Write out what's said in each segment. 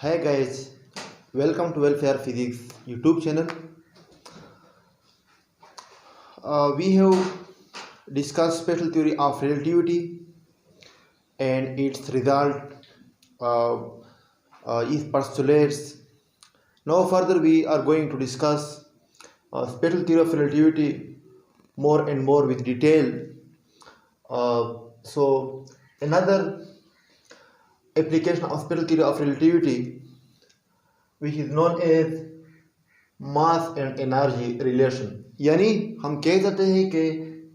Hi guys, welcome to Welfare Physics YouTube channel. We have discussed special theory of relativity and its result, uh, its postulates. Now further we are going to discuss special theory of relativity more and more with detail. So another application of special theory of relativity, which is known as mass and energy relation, यानी हम कह सकते हैं कि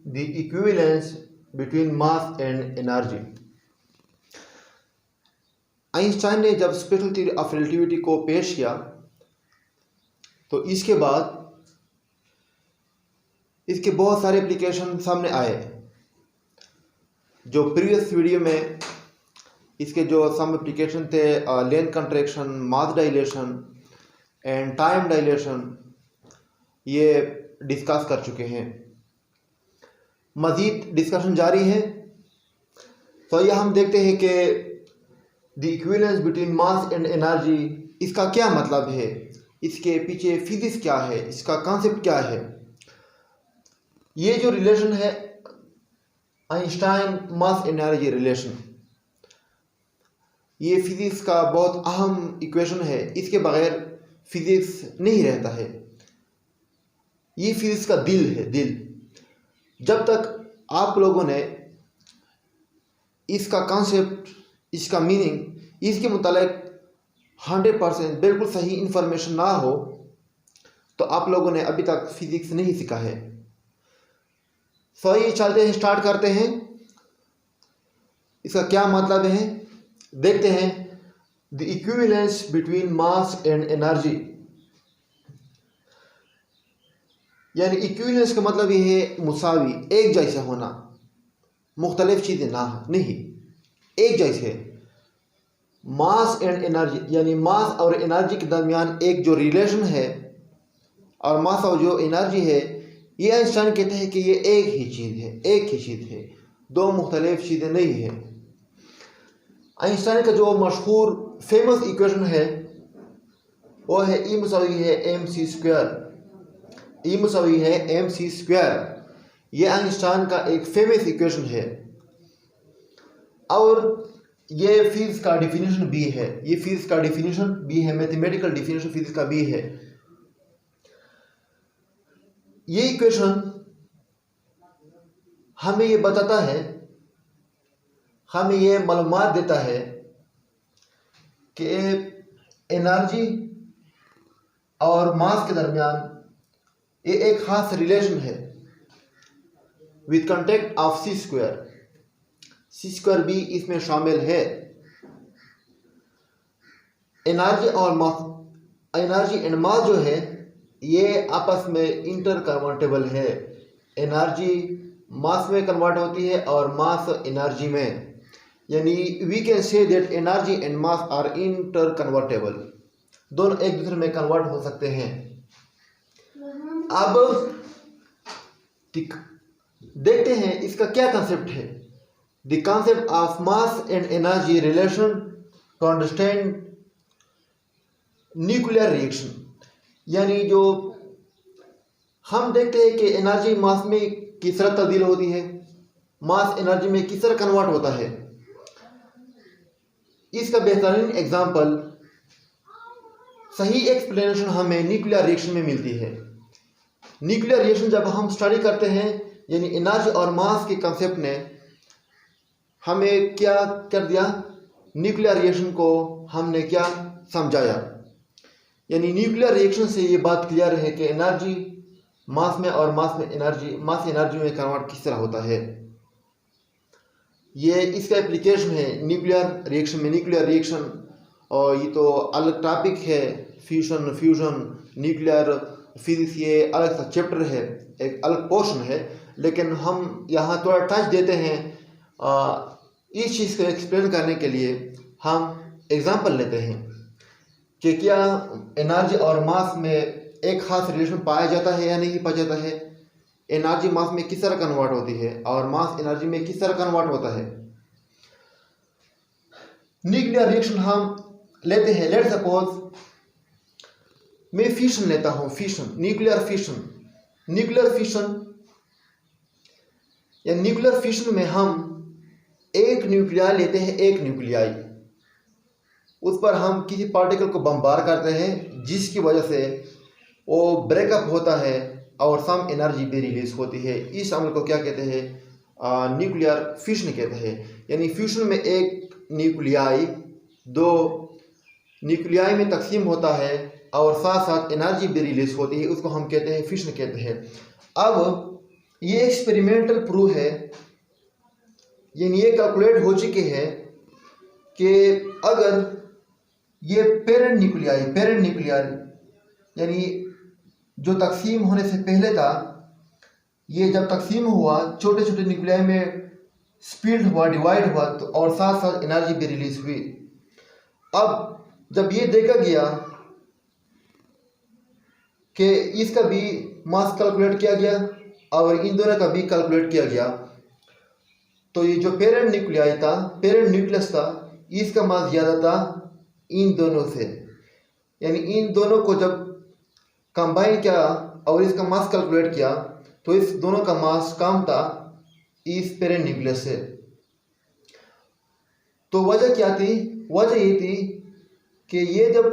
the equivalence between mass and energy. Einstein ने जब special theory of relativity को पेश किया तो इसके बाद इसके बहुत सारे एप्लीकेशन सामने आए। जो प्रीवियस वीडियो में इसके जो सम एप्लीकेशन थे, length contraction, mass dilation and time dilation, ये डिस्कस कर चुके हैं। मज़ीद डिस्कशन जारी है। तो यह हम देखते हैं कि the equivalence between mass and energy, इसका क्या मतलब है, इसके पीछे फिजिक्स क्या है, इसका कॉन्सेप्ट क्या है। ये जो रिलेशन है आइंस्टाइन मास एनर्जी रिलेशन, ये फिजिक्स का बहुत अहम इक्वेशन है। इसके बगैर फिजिक्स नहीं रहता है। ये फिजिक्स का दिल है, दिल। जब तक आप लोगों ने इसका कॉन्सेप्ट, इसका मीनिंग, इसके मुतालिक 100% बिल्कुल सही इंफॉर्मेशन ना हो तो आप लोगों ने अभी तक फिजिक्स नहीं सीखा है। सही चलते हैं, स्टार्ट करते हैं। इसका क्या मतलब है देखते हैं। The equivalence between mass and energy, यानी इक्विवेलेंस का मतलब ये है मुसावी, एक जैसा होना, मुख्तलिफ चीज़ें ना नहीं, एक जैसे। मास एंड एनर्जी, यानी मास और एनर्जी के दरमियान एक जो रिलेशन है, और मास और जो एनर्जी है, ये आइंस्टाइन कहते हैं कि ये एक ही चीज़ है, एक ही चीज़ है, दो मुख्तलिफ चीज़ें नहीं है। आइंस्टाइन का जो मशहूर फेमस इक्वेशन है वो है E = है mc²। E = है mc²। ये आइंस्टाइन का एक फेमस इक्वेशन है और ये फिजिक्स का डिफिनेशन भी है। ये फिजिक्स का डिफिनेशन भी है, मैथमेटिकल डिफिनेशन फिजिक्स का भी है। ये इक्वेशन हमें ये बताता है, हमें ये मालूमात देता है कि एनर्जी और मास के दरमियान ये एक खास रिलेशन है with contact of c²। c² भी इसमें शामिल है। एनर्जी और मास, एनर्जी एंड मास जो है ये आपस में इंटर कन्वर्टेबल है। एनर्जी मास में कन्वर्ट होती है और मास एनर्जी में, यानी we can say that energy and mass are interconvertible. दोनों एक दूसरे में कन्वर्ट हो सकते हैं। अब देखते हैं इसका क्या कंसेप्ट है। The concept of mass and energy relation to understand nuclear reaction, यानी जो हम देखते हैं कि एनर्जी मास में किस तरह तब्दील होती है, मास एनर्जी में किस तरह कन्वर्ट होता है। इसका बेहतरीन एग्जाम्पल, सही एक्सप्लेनेशन हमें न्यूक्लियर रिएक्शन में मिलती है। न्यूक्लियर रिएक्शन जब हम स्टडी करते हैं, यानी एनर्जी और मास के कंसेप्ट ने हमें क्या कर दिया, न्यूक्लियर रिएक्शन को हमने क्या समझाया। यानी न्यूक्लियर रिएक्शन से ये बात क्लियर है कि एनर्जी मास में और मास में एनर्जी, मास एनर्जी में कन्वर्ट किस तरह होता है। ये इसका एप्लीकेशन है न्यूक्लियर रिएक्शन में। न्यूक्लियर रिएक्शन, और ये तो अलग टॉपिक है, फ्यूजन, न्यूक्लियर फिजिक्स, ये अलग सा चैप्टर है, एक अलग पोर्शन है। लेकिन हम यहाँ थोड़ा टच देते हैं इस चीज़ को एक्सप्लेन करने के लिए। हम एग्जांपल लेते हैं कि क्या एनर्जी और मास में एक खास रिलेशन पाया जाता है या नहीं पाया जाता है। एनर्जी मास में किस तरह कन्वर्ट होती है और मास एनर्जी में किस तरह कन्वर्ट होता है। न्यूक्लियर रिएक्शन हम लेते हैं, लेट सपोज मैं फिशन लेता हूँ, fission, nuclear fission. Nuclear fission या न्यूक्लियर फिशन में हम एक न्यूक्लियाई लेते हैं, एक न्यूक्लियाई, उस पर हम किसी पार्टिकल को बमबार करते हैं जिसकी वजह से वो ब्रेकअप होता है और सम एनर्जी भी रिलीज होती है। इस अमल को क्या कहते हैं? न्यूक्लियर फिशन कहते हैं। यानी फ्यूशन में एक न्यूक्लियाई दो न्यूक्लियाई में तकसीम होता है और साथ साथ एनर्जी भी रिलीज होती है, उसको हम कहते हैं फिशन कहते हैं। अब ये एक्सपेरिमेंटल प्रूफ है, यानी ये कैलकुलेट हो चुके हैं कि अगर ये पेरेंट न्यूक्लियाई यानी जो तकसीम होने से पहले था, ये जब तकसीम हुआ छोटे छोटे न्यूक्लियाई में स्प्लिट हुआ, डिवाइड हुआ, तो और साथ साथ एनर्जी भी रिलीज हुई। अब जब ये देखा गया कि इसका भी मास कैलकुलेट किया गया और इन दोनों का भी कैलकुलेट किया गया, तो ये जो पेरेंट न्यूक्लियस था, इसका मास ज़्यादा था इन दोनों से। यानी इन दोनों को जब कंबाइन किया और इसका मास कैलकुलेट किया तो इस दोनों का मास कम था इस पेरेंट न्यूक्लियस से। तो वजह क्या थी? वजह ये थी कि ये जब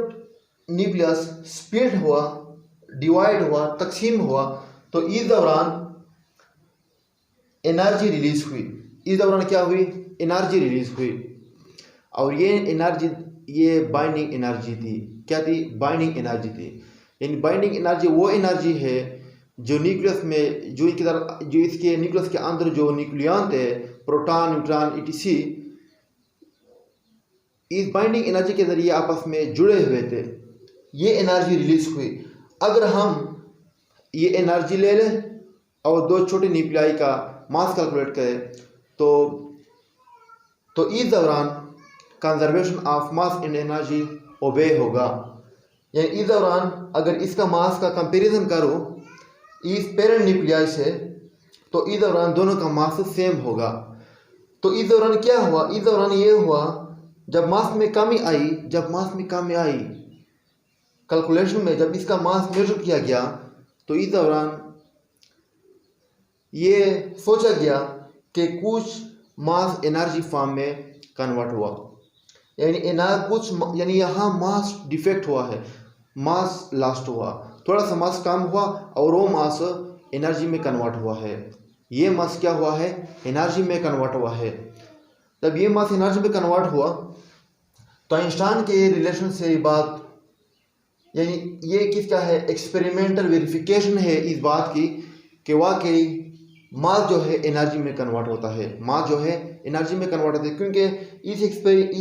न्यूक्लियस स्प्लिट हुआ, डिवाइड हुआ, तकसीम हुआ, तो इस दौरान एनर्जी रिलीज हुई। इस दौरान क्या हुई? एनर्जी रिलीज हुई। और ये एनर्जी, ये बाइंडिंग एनर्जी थी। क्या थी? बाइंडिंग एनर्जी थी। यानी बाइंडिंग एनर्जी वो एनर्जी है जो न्यूक्लियस में, जो इसके न्यूक्लियस के अंदर जो न्यूक्लियन थे, प्रोटॉन, न्यूट्रॉन, etc, इस बाइंडिंग एनर्जी के जरिए आपस में जुड़े हुए थे, ये एनर्जी रिलीज हुई। अगर हम ये एनर्जी ले लें और दो छोटे न्यूक्लियाई का मास कैलकुलेट करें तो इस दौरान conservation of mass and energy obey होगा। यानी इस दौरान अगर इसका मास का कंपैरिजन करो इस पेरेंट न्यूक्लियाई से, तो इस दौरान दोनों का मास सेम होगा। तो इस दौरान क्या हुआ? इस दौरान ये हुआ जब मास में कमी आई कैलकुलेशन में, जब इसका मास मेजर किया गया, तो इस दौरान ये सोचा गया कि कुछ मास एनर्जी फॉर्म में कन्वर्ट हुआ। यानी यहाँ मास डिफेक्ट हुआ है, मास लास्ट हुआ, थोड़ा सा मास कम हुआ और वो मास एनर्जी में कन्वर्ट हुआ है। ये मास क्या हुआ है? एनर्जी में कन्वर्ट हुआ है। तब ये मास एनर्जी में कन्वर्ट हुआ तो आइंस्टाइन के रिलेशन से बात, यानी ये किसका है? एक्सपेरिमेंटल वेरिफिकेशन है इस बात की कि वाकई मास जो है एनर्जी में कन्वर्ट होता है, मास जो है एनर्जी में कन्वर्ट होता है। क्योंकि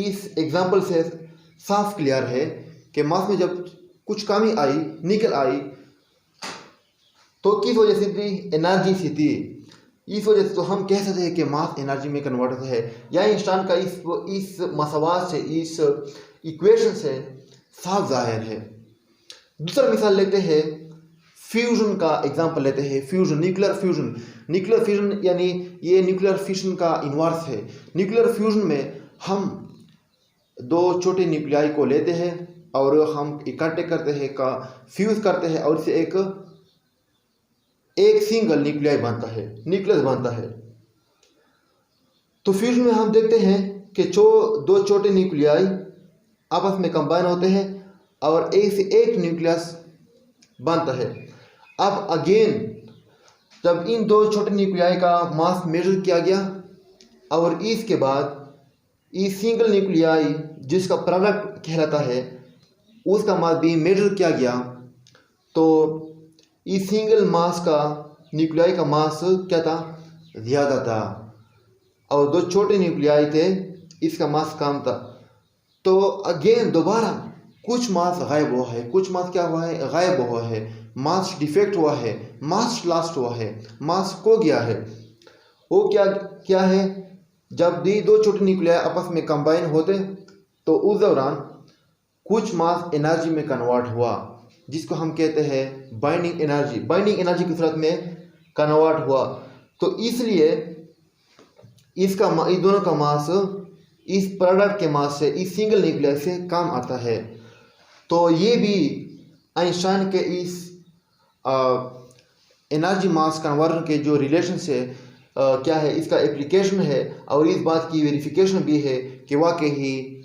इस एग्जाम्पल से साफ क्लियर है कि मास में जब कुछ कमी आई, निकल आई, तो किस वजह से थी? एनर्जी से थी। इस वजह से तो हम कह सकते हैं कि मास एनर्जी में कन्वर्ट होता है। यह आइंस्टाइन का इस मसवाद से, इस इक्वेशन से साफ जाहिर है। दूसरा मिसाल लेते हैं, फ्यूजन का एग्जांपल लेते हैं। फ्यूजन, न्यूक्लियर फ्यूजन यानी ये न्यूक्लियर फिशन का इन्वर्स है। न्यूक्लियर फ्यूजन में हम दो छोटे न्यूक्लियाई को लेते हैं और हम इकट्ठे करते हैं, का फ्यूज करते हैं और इसे एक सिंगल न्यूक्लियाई बनता है, न्यूक्लियस बनता है। तो फ्यूजन में हम देखते हैं कि दो छोटे न्यूक्लियाई आपस में कंबाइन होते हैं और एक न्यूक्लियस बनता है। अब अगेन जब इन दो छोटे न्यूक्लियाई का मास मेजर किया गया और इसके बाद इस सिंगल न्यूक्लियाई जिसका प्रोडक्ट कहलाता है उसका मास भी मेजर किया गया, तो इस सिंगल मास का न्यूक्लियाई का मास क्या था? ज़्यादा था। और दो छोटे न्यूक्लियाई थे, इसका मास कम था। तो अगेन दोबारा कुछ मास गायब हुआ है, कुछ मास क्या हुआ है? गायब हुआ है, मास डिफेक्ट हुआ है, मास लास्ट हुआ है, मास खो गया है। वो क्या है? जब भी दो छोटे न्यूक्लियाई आपस में कंबाइन होते तो उस दौरान कुछ मास एनर्जी में कन्वर्ट हुआ, जिसको हम कहते हैं बाइंडिंग एनर्जी की सूरत में कन्वर्ट हुआ। तो इसलिए इन दोनों का मास इस प्रोडक्ट के मास से, इस सिंगल न्यूक्लियस से कम आता है। तो ये भी आइंस्टाइन के इस एनर्जी मास कन्वर्जन के जो रिलेशन से क्या है, इसका एप्लीकेशन है और इस बात की वेरिफिकेशन भी है कि वाकई ही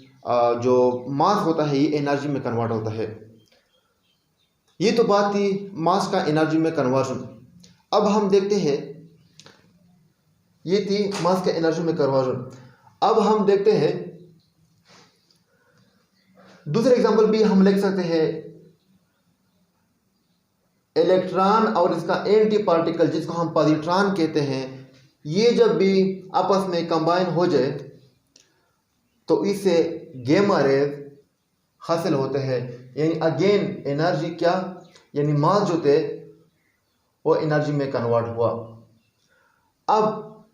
जो मास होता है ये एनर्जी में कन्वर्ट होता है। ये तो बात थी मास का एनर्जी में कन्वर्जन। अब हम देखते हैं, ये थी मास का एनर्जी में कन्वर्जन। अब हम देखते हैं दूसरे एग्जांपल भी हम लिख सकते हैं। इलेक्ट्रॉन और इसका एंटी पार्टिकल जिसको हम पॉजिट्रॉन कहते हैं, ये जब भी आपस में कंबाइन हो जाए तो इससे गैमा रेज हासिल होते हैं। यानी अगेन एनर्जी क्या, यानी मास जो थे वो एनर्जी में कन्वर्ट हुआ। अब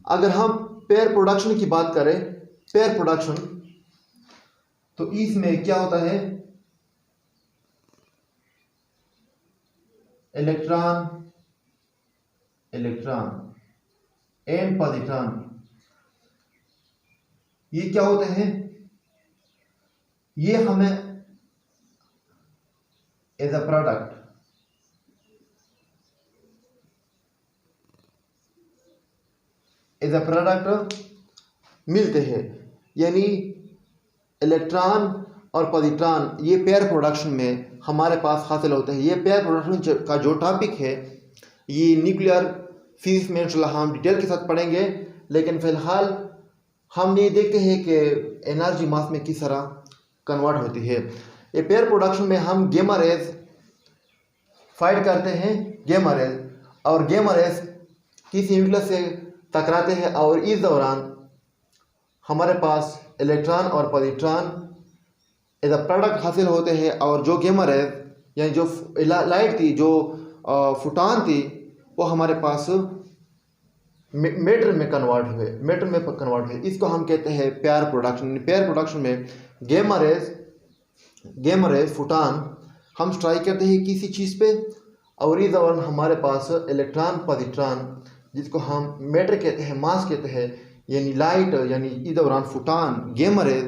अगर हम पेयर प्रोडक्शन की बात करें, पेयर प्रोडक्शन, तो इसमें क्या होता है, इलेक्ट्रॉन एंड पॉजिट्रॉन, ये क्या होते हैं, ये हमें एज अ प्रोडक्ट मिलते हैं। यानी इलेक्ट्रॉन और पॉजिट्रॉन ये पेयर प्रोडक्शन में हमारे पास हासिल होते हैं। ये पेयर प्रोडक्शन का जो टॉपिक है ये न्यूक्लियर फिजिक्स में इंशाल्लाह हम डिटेल के साथ पढ़ेंगे, लेकिन फिलहाल हम ये देखते हैं कि एनर्जी मास में किस तरह कन्वर्ट होती है। ये पेयर प्रोडक्शन में हम गैमा रेज फाइट करते हैं, गैमा रेज, और गैमा रेज किसी न्यूक्लियस से टकराते हैं और इस दौरान हमारे पास इलेक्ट्रॉन और पॉजिट्रॉन एज अ प्रोडक्ट हासिल होते हैं। और जो गैमा रेज यानी जो लाइट थी, जो फोटॉन थी, वो हमारे पास मैटर में कन्वर्ट हुए। इसको हम कहते हैं पेयर प्रोडक्शन। पेयर प्रोडक्शन में गैमा रेज फोटॉन हम स्ट्राइक करते हैं किसी चीज़ पे, और इस दौरान हमारे पास इलेक्ट्रॉन पॉजिट्रॉन जिसको हम मैटर कहते हैं, मास कहते हैं, यानी लाइट, यानी इस दौरान फोटॉन गैमा रेज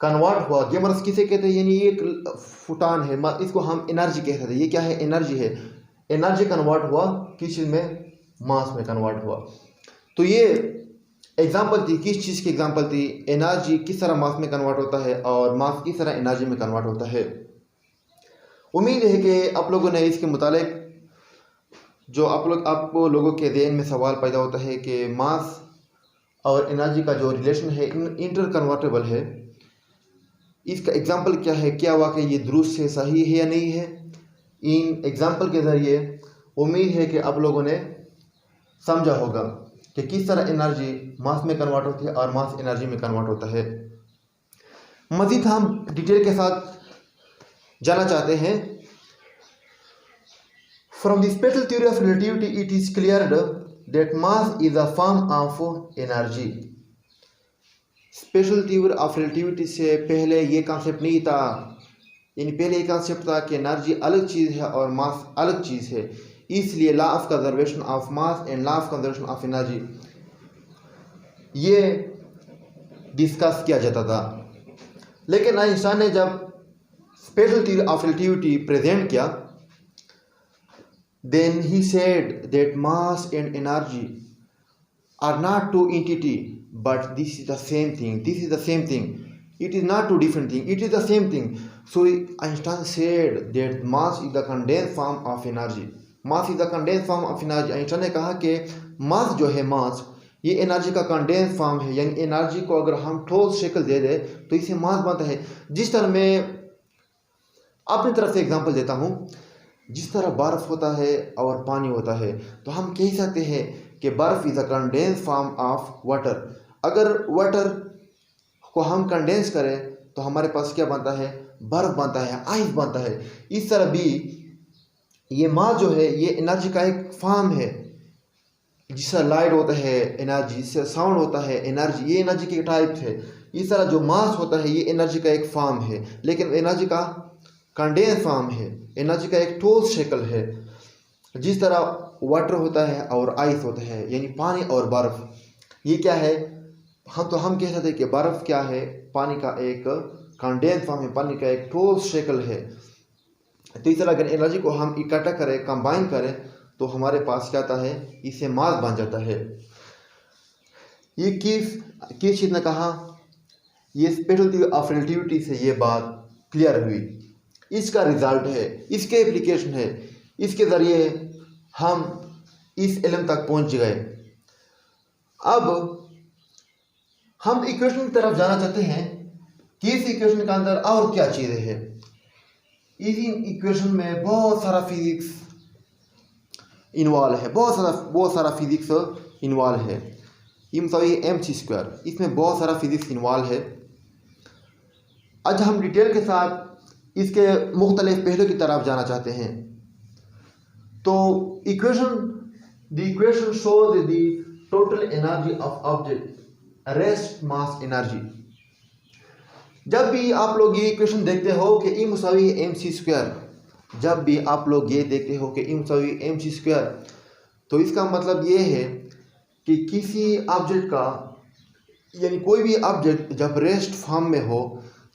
कन्वर्ट हुआ। गैमा रेज किसे कहते हैं, यानी एक फोटॉन है, इसको हम एनर्जी कह सकते हैं। ये क्या है, एनर्जी है। एनर्जी कन्वर्ट हुआ किस चीज़ में, मास में कन्वर्ट हुआ। तो ये एग्जांपल थी, किस चीज़ की एग्जांपल थी, एनर्जी किस तरह मास में कन्वर्ट होता है और मास किस तरह एनर्जी में कन्वर्ट होता है। उम्मीद है कि आप लोगों ने इसके मुतालिक जो आप लोगों के ज़हन में सवाल पैदा होता है कि मास और एनर्जी का जो रिलेशन है इंटर कन्वर्टेबल है, इसका एग्जांपल क्या है, क्या वाकई ये दुरुस्त है, सही है या नहीं है। इन एग्जांपल के ज़रिए उम्मीद है कि आप लोगों ने समझा होगा कि किस तरह एनर्जी मास में कन्वर्ट होती है और मास एनर्जी में कन्वर्ट होता है। मज़ीद हम डिटेल के साथ जाना चाहते हैं। From the special theory of relativity it is cleared that mass is a form of energy. Special theory of relativity से पहले ये कॉन्सेप्ट नहीं था, यानी पहले ये कॉन्सेप्ट था कि एनर्जी अलग चीज़ है और मास अलग चीज़ है। इसलिए law of conservation of mass and law of conservation of energy ये डिस्कस किया जाता था। लेकिन आइंस्टाइन ने जब special theory of relativity present किया, then he said that mass and energy are not two entity, but this is the same thing. It is not two different things, it is the same thing. So Einstein said that mass is the condensed form of energy. Einstein ने कहा कि मास जो है, मास ये energy का condense form है। यानी energy को अगर हम ठोस शक्ल दे दे तो इसे मास बनता है। जिस तरह मैं अपनी तरफ से एग्जांपल देता हूँ, जिस तरह बर्फ़ होता है और पानी होता है, तो हम कह सकते हैं कि बर्फ़ is a condense form of water. अगर वाटर को हम कंडेंस करें तो हमारे पास क्या बनता है, बर्फ़ बनता है, आइस बनता है। इस तरह भी ये मास जो है ये एनर्जी का एक फॉर्म है। जिससे लाइट होता है एनर्जी, जिससे साउंड होता है एनर्जी, ये एनर्जी के टाइप है। इस तरह जो मास होता है ये एनर्जी का एक फॉर्म है, लेकिन एनर्जी का कंडेंस फॉर्म है, एनर्जी का एक ठोस शक्ल है। जिस तरह वाटर होता है और आइस होता है, यानी पानी और बर्फ़, ये क्या है, हम कह सकते हैं कि बर्फ क्या है, पानी का एक कंडेंस फॉर्म है, पानी का एक ठोस शक्ल है। तो इस तरह अगर एनर्जी को हम इकट्ठा करें, कंबाइन करें, तो हमारे पास क्या आता है, इससे मास बन जाता है। ये किस चीज़ ने कहा, ये स्पेशल थ्योरी ऑफ रिलेटिविटी से ये बात क्लियर हुई। इसका रिजल्ट है, इसके एप्लीकेशन है, इसके ज़रिए हम इस इल्म तक पहुंच गए। अब हम इक्वेशन की तरफ जाना चाहते हैं कि इस इक्वेशन के अंदर और क्या चीज़ें हैं। इस इक्वेशन में बहुत सारा फिजिक्स इन्वॉल्व है, बहुत सारा फिजिक्स इन्वॉल्व है। mc², इसमें बहुत सारा फिजिक्स इन्वॉल्व है। आज हम डिटेल के साथ इसके मुख्तलिफ पहलू की तरफ जाना चाहते हैं। तो the equation shows the total energy of object rest mass energy. जब भी आप लोग ये इक्वेशन देखते हो कि E = mc², जब भी आप लोग ये देखते हो कि E = mc², तो इसका मतलब ये है कि किसी ऑब्जेक्ट का, यानी कोई भी ऑब्जेक्ट जब रेस्ट फॉर्म में हो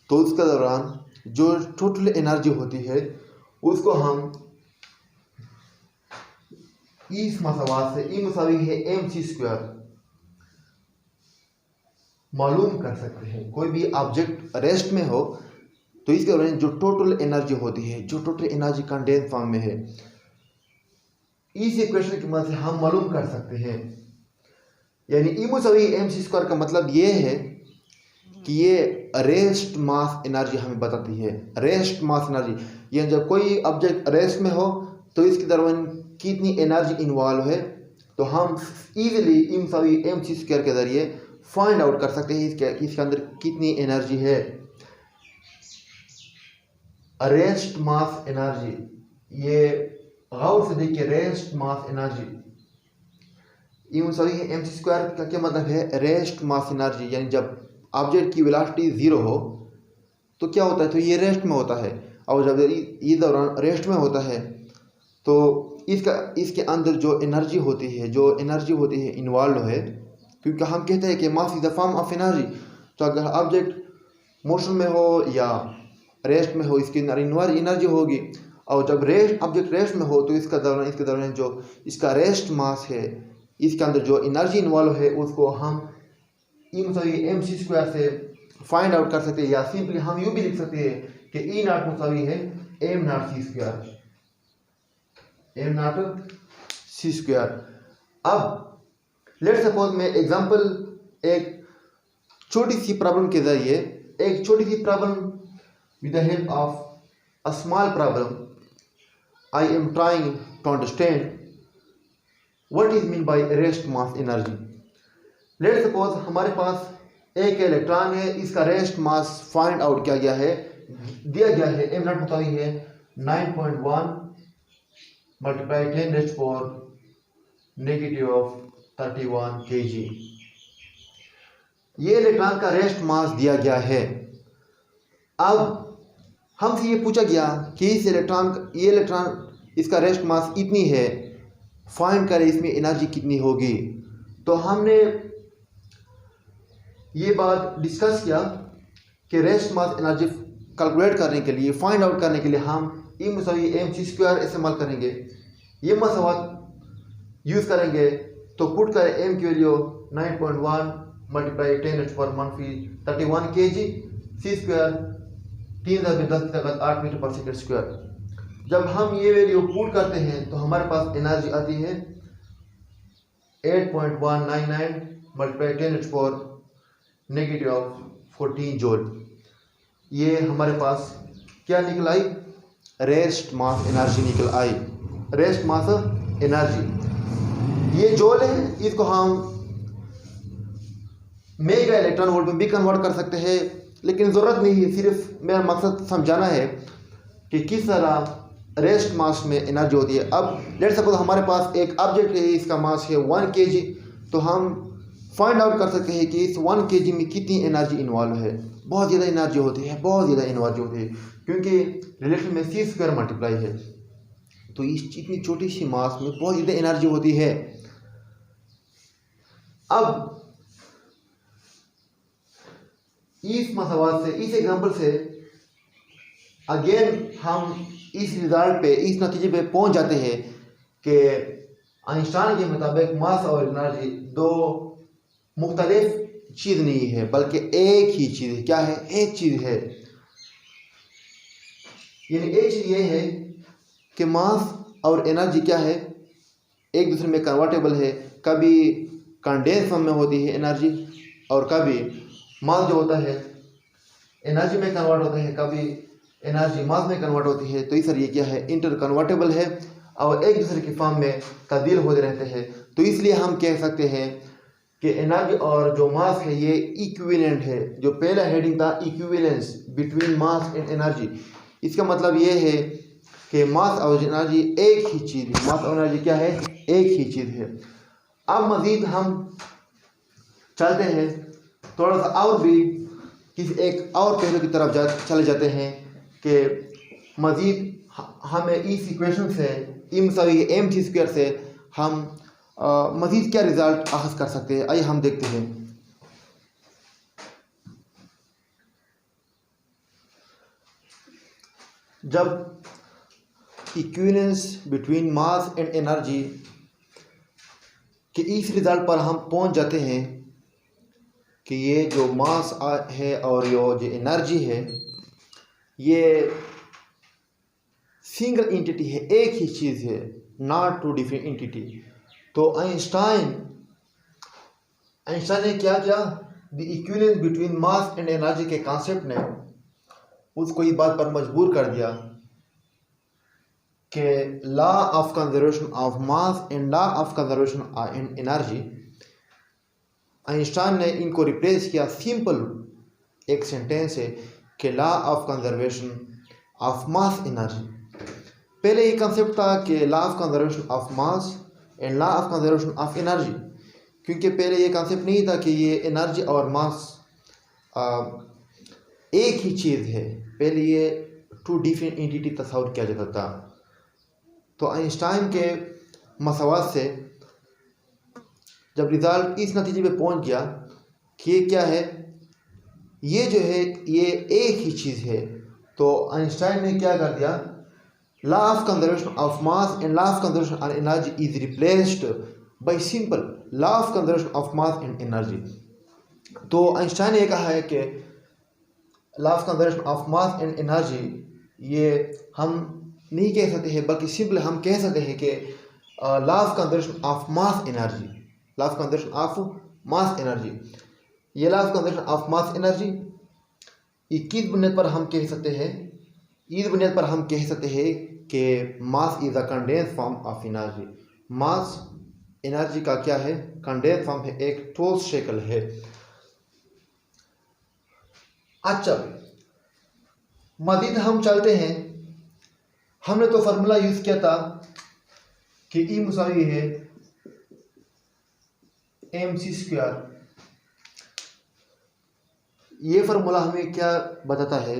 तो उसके दौरान जो टोटल एनर्जी होती है उसको हम इस मसवाद से E = mc² मालूम कर सकते हैं। कोई भी ऑब्जेक्ट रेस्ट में हो तो इसके दौरान जो टोटल एनर्जी होती है, जो टोटल एनर्जी कंडेंस फॉर्म में है, इस इक्वेशन की मदद से हम मालूम कर सकते हैं। यानी E = mc² का मतलब ये है कि ये रेस्ट मास एनर्जी हमें बताती है। रेस्ट मास एनर्जी, यानी जब कोई ऑब्जेक्ट रेस्ट में हो तो इसके दौरान कितनी एनर्जी इन्वॉल्व है, तो हम इजीली E = mc² के जरिए फाइंड आउट कर सकते हैं इसके अंदर कितनी एनर्जी है। रेस्ट मास एनर्जी, ये गौर से देखिए, rest mass energy E = mc² का क्या मतलब है, रेस्ट मास एनर्जी। यानी जब ऑब्जेक्ट की वेलोसिटी 0 हो तो क्या होता है, तो ये रेस्ट में होता है, और जब ये दौरान रेस्ट में होता है तो इसके अंदर जो एनर्जी होती है इन्वॉल्व है, क्योंकि हम कहते हैं कि mass is the form of energy. तो अगर ऑब्जेक्ट मोशन में हो या रेस्ट में हो, इसके अंदर एनर्जी होगी, और जब ऑब्जेक्ट रेस्ट में हो तो इसके दौरान जो इसका रेस्ट मास है, इसके अंदर जो एनर्जी इन्वॉल्व है, उसको हम E = mc² से फाइंड आउट कर सकते हैं। या सिंपली हम यूँ भी लिख सकते हैं कि E0 = m0c²। अब लेट्स सपोज मैं एग्जांपल, एक छोटी सी प्रॉब्लम के जरिए, एक छोटी सी problem with the help of a small problem, I am trying to understand what is mean by rest mass energy. Let's suppose हमारे पास एक इलेक्ट्रॉन है, इसका रेस्ट मास फाइंड आउट किया गया है, दिया गया है m0 = 9.1 × 10⁻³ kg। ये इलेक्ट्रॉन का रेस्ट मास दिया गया है। अब हमसे ये पूछा गया कि ये इलेक्ट्रॉन इसका रेस्ट मास इतनी है, फाइंड करें इसमें एनर्जी कितनी होगी। तो हमने ये बात डिस्कस किया कि रेस्ट मास एनर्जी कैलकुलेट करने के लिए, फाइंड आउट करने के लिए हम E = mc² इस्तेमाल करेंगे। ये मसवाद यूज़ करेंगे तो पुट करें m की वैल्यू 9.1 × 10⁻³ kg, c² 3×10⁸ मीटर/s²। जब हम ये वैल्यू पुट करते हैं तो हमारे पास एनर्जी आती है 8.199 × 10⁻⁴ जूल। ये हमारे पास क्या निकल आई, रेस्ट मास एनर्जी निकल आई। रेस्ट मास एनर्जी ये जूल है, इसको हम मेगा इलेक्ट्रॉन वोल्ट में भी कन्वर्ट कर सकते हैं, लेकिन ज़रूरत नहीं है। सिर्फ मेरा मकसद समझाना है कि किस तरह रेस्ट मास में एनर्जी होती है। अब लेट्स सपोज हमारे पास एक ऑब्जेक्ट है, इसका मास है 1 kg, तो हम फाइंड आउट कर सकते हैं कि इस 1 kg में कितनी एनर्जी इन्वॉल्व है। बहुत ज़्यादा एनर्जी होती है, क्योंकि रिलेशन में c² मल्टीप्लाई है, तो इस इतनी छोटी सी मास में बहुत ज़्यादा एनर्जी होती है। अब इस मसवात से, इस एग्जांपल से अगेन हम इस रिजल्ट पे, इस नतीजे पे पहुंच जाते हैं कि आइंस्टाइन के मुताबिक मास और एनर्जी दो मुख्तलिफ चीज़ नहीं है बल्कि एक ही चीज़ है। क्या है? एक चीज़ है। यानी एक चीज़ ये है कि मास और एनर्जी क्या है, एक दूसरे में कन्वर्टेबल है। कभी कंडेंस फॉर्म में होती है एनर्जी और कभी मास जो होता है एनर्जी में कन्वर्ट होता है, कभी एनर्जी मास में कन्वर्ट होती है। तो इस ये क्या है, इंटर कन्वर्टेबल है और एक दूसरे की फॉर्म में तब्दील होते रहते हैं। तो इसलिए हम कह सकते हैं कि एनर्जी और जो मास है ये इक्विवेलेंट है। जो पहला हेडिंग था equivalence between mass and energy, इसका मतलब ये है कि मास और एनर्जी एक ही चीज़ है। मास और एनर्जी क्या है? एक ही चीज़ है। अब मज़ीद हम चलते हैं थोड़ा सा और भी किसी एक और पहलू की तरफ चले जाते हैं कि मज़ीद हमें इस इक्वेशन से mc² से हम मज़ीद क्या रिज़ल्ट अखज़ कर सकते हैं। आइए हम देखते हैं। जब equivalence between mass and energy के इस रिज़ल्ट पर हम पहुंच जाते हैं कि ये जो मास है और ये जो एनर्जी है ये सिंगल एंटिटी है, एक ही चीज़ है, नॉट टू डिफरेंट एंटिटी। तो आइंस्टाइन ने क्या किया, the equivalence between mass and energy के कॉन्सेप्ट ने उसको इस बात पर मजबूर कर दिया कि law of conservation of mass and law of conservation and energy, Einstein ने इनको रिप्लेस किया सिंपल एक सेंटेंस है कि law of conservation of mass energy. पहले ये कंसेप्ट था कि law of conservation of mass and law of conservation of energy, क्योंकि पहले ये कंसेप्ट नहीं था कि ये एनर्जी और मास एक ही चीज़ है। पहले ये टू डिफरेंट एंटिटी तस्वर किया जाता था। तो आइंस्टाइन के मसवाद से जब रिजल्ट इस नतीजे पे पहुंच गया कि ये क्या है, ये जो है ये एक ही चीज़ है, तो आइंस्टाइन ने क्या कर दिया, law of conservation of mass and law of conservation of energy is replaced by simple law of conservation of mass and energy. तो आइंस्टाइन ने कहा है कि law of conservation of mass and energy ये हम नहीं कह सकते हैं, बल्कि सिंपल हम कह सकते हैं कि law of conservation of mass energy, law of conservation of mass energy, ये law of conservation of mass energy किस बुनियाद पर हम कह सकते हैं, इस बुनियाद पर हम कह सकते हैं कि mass is a condense form of energy. Mass energy का क्या है, कंडेंस फॉर्म है, एक ठोस शक्ल है। अच्छा मजीद हम चलते हैं। हमने तो फार्मूला यूज किया था कि E मुसावी है mc²। ये फार्मूला हमें क्या बताता है,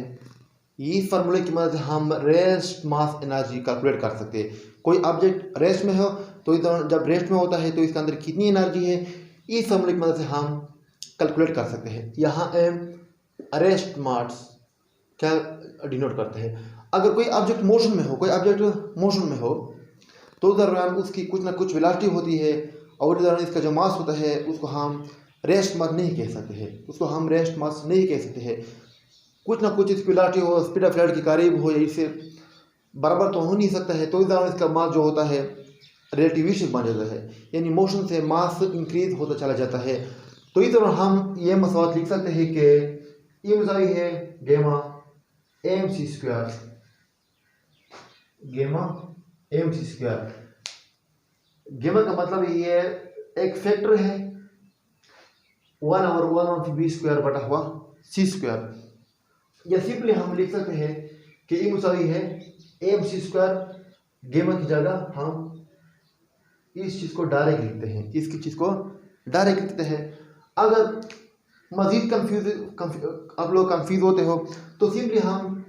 इस फार्मूले की मदद से हम रेस्ट मास एनर्जी कैलकुलेट कर सकते हैं। कोई ऑब्जेक्ट रेस्ट में हो तो जब रेस्ट में होता है तो इसके अंदर कितनी एनर्जी है, इस फार्मूले की मदद से हम कैलकुलेट कर सकते हैं। यहाँ रेस्ट मास क्या डिनोट करते हैं। अगर कोई ऑब्जेक्ट मोशन में हो, कोई ऑब्जेक्ट मोशन में हो तो उस दौरान उसकी कुछ ना कुछ वेलोसिटी होती है और उस दौरान इसका जो मास होता है उसको हम रेस्ट मास नहीं कह सकते हैं, उसको हम रेस्ट मास नहीं कह सकते हैं। कुछ ना कुछ इसकी वेलोसिटी हो, स्पीड ऑफ लाइट के करीब हो या इससे बराबर तो हो नहीं सकता है, तो इस दौरान इसका मास जो होता है रिलेटिविस्टिक बन जाता है, यानी मोशन से मास इंक्रीज होता चला जाता है। तो इस दौरान हम ये मसवात लिख सकते हैं कि E मुसावी है गेमा mc², गेमा mc²। गेमा का मतलब ये एक फैक्टर है 1/1/v² बटा हुआ c²। या सिंपली हम लिख सकते हैं कि E मुसावी है mc²। गेमा की जगह हम इस चीज़ को डायरेक्ट लिखते हैं, इसकी चीज़ को डायरेक्ट लिखते हैं। अगर मजीद आप लोग कंफ्यूज होते हो तो सिंपली हम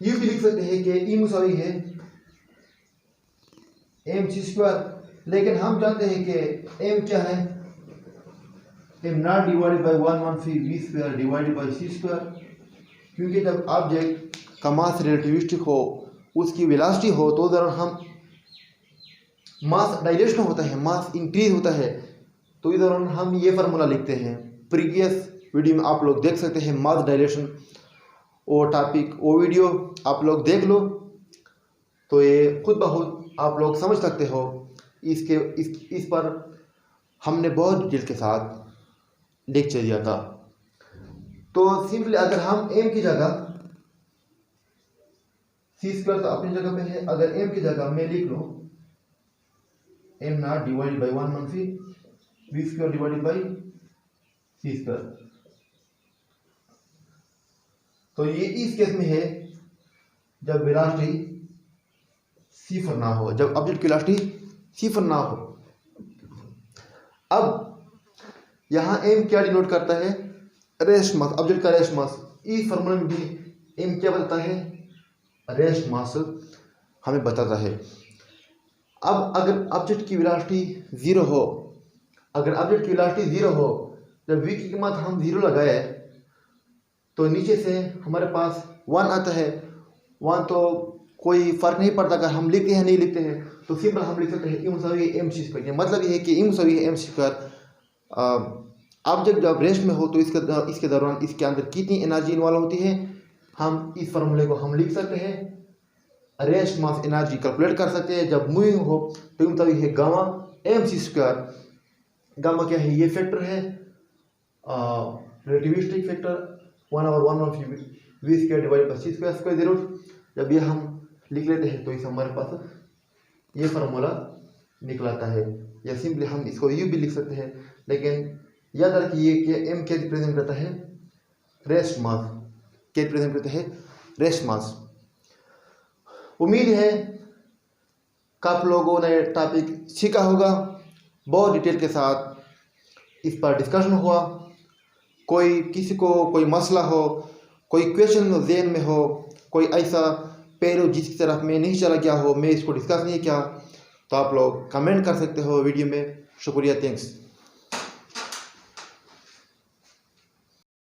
ये भी लिख सकते हैं कि E मुसावी है mc², लेकिन हम जानते हैं कि m क्या है, M naught divided by 1/3 V square divided by C square, क्योंकि जब ऑब्जेक्ट का मास रिलेटिविस्टिक हो, उसकी वेलोसिटी हो, तो दौरान हम मास डायलेशन होता है, मास इंक्रीज होता है, तो इस दौरान हम ये फार्मूला लिखते हैं। प्रीवियस वीडियो में आप लोग देख सकते हैं मास डायलेशन, वो टॉपिक, वो वीडियो आप लोग देख लो, तो ये खुद ब खुद आप लोग समझ सकते हो। इस पर हमने बहुत डिटेल के साथ लेक्चर दिया था। तो सिंपली अगर हम एम की जगह सी स्क्वायर तो अपनी जगह पे है, अगर एम की जगह मैं लिख लूँ M naught divided by 1/3 V square divided by C square, तो ये इस केस में है जब वेलोसिटी सिफर ना हो, जब ऑब्जेक्ट की वेलोसिटी सिफर ना हो। अब यहाँ एम क्या डिनोट करता है? रेस्ट मास, ऑब्जेक्ट का रेस्ट मास। इस फॉर्मूले में भी एम क्या बताता है? रेस्ट मास हमें बताता है। अब अगर ऑब्जेक्ट की वेलोसिटी जीरो हो, अगर ऑब्जेक्ट की वेलोसिटी जीरो हो, जब v की कीमत हम जीरो लगाए तो नीचे से हमारे पास 1 आता है। 1 तो कोई फर्क नहीं पड़ता अगर हम लिखते हैं नहीं लिखते हैं, तो सिंपल हम लिख सकते हैं m/c²। मतलब ये है कि m/m²। ऑब्जेक्ट जब रेस्ट में हो तो इसके दौरान इसके अंदर कितनी एनर्जी इन्वॉल्व होती है, हम इस फार्मूले को हम लिख सकते हैं। रेस्ट मास एनर्जी कैलकुलेट कर सकते हैं। जब मूविंग हो तो मतलब ये है गामा mc²। गामा क्या है? ये फैक्टर है relativistic factor 1/1 V square divide by C square square zero. जब ये हम लिख लेते हैं तो इस हमारे पास ये फार्मूला निकलाता है, या सिंपली हम इसको यू भी लिख सकते हैं। लेकिन याद रखिए कि एम क्या रिप्रेजेंट करता है? Rest mass. क्या रिप्रेजेंट करता है? Rest mass. उम्मीद है कि आप लोगों ने टॉपिक सीखा होगा। बहुत डिटेल के साथ इस पर डिस्कशन हुआ। किसी को कोई मसला हो, कोई क्वेश्चन ज़हन में हो, कोई ऐसा पहलू जिसकी तरफ मैं नहीं चला गया हो, मैं इसको डिस्कस नहीं किया, तो आप लोग कमेंट कर सकते हो वीडियो में। शुक्रिया, थैंक्स।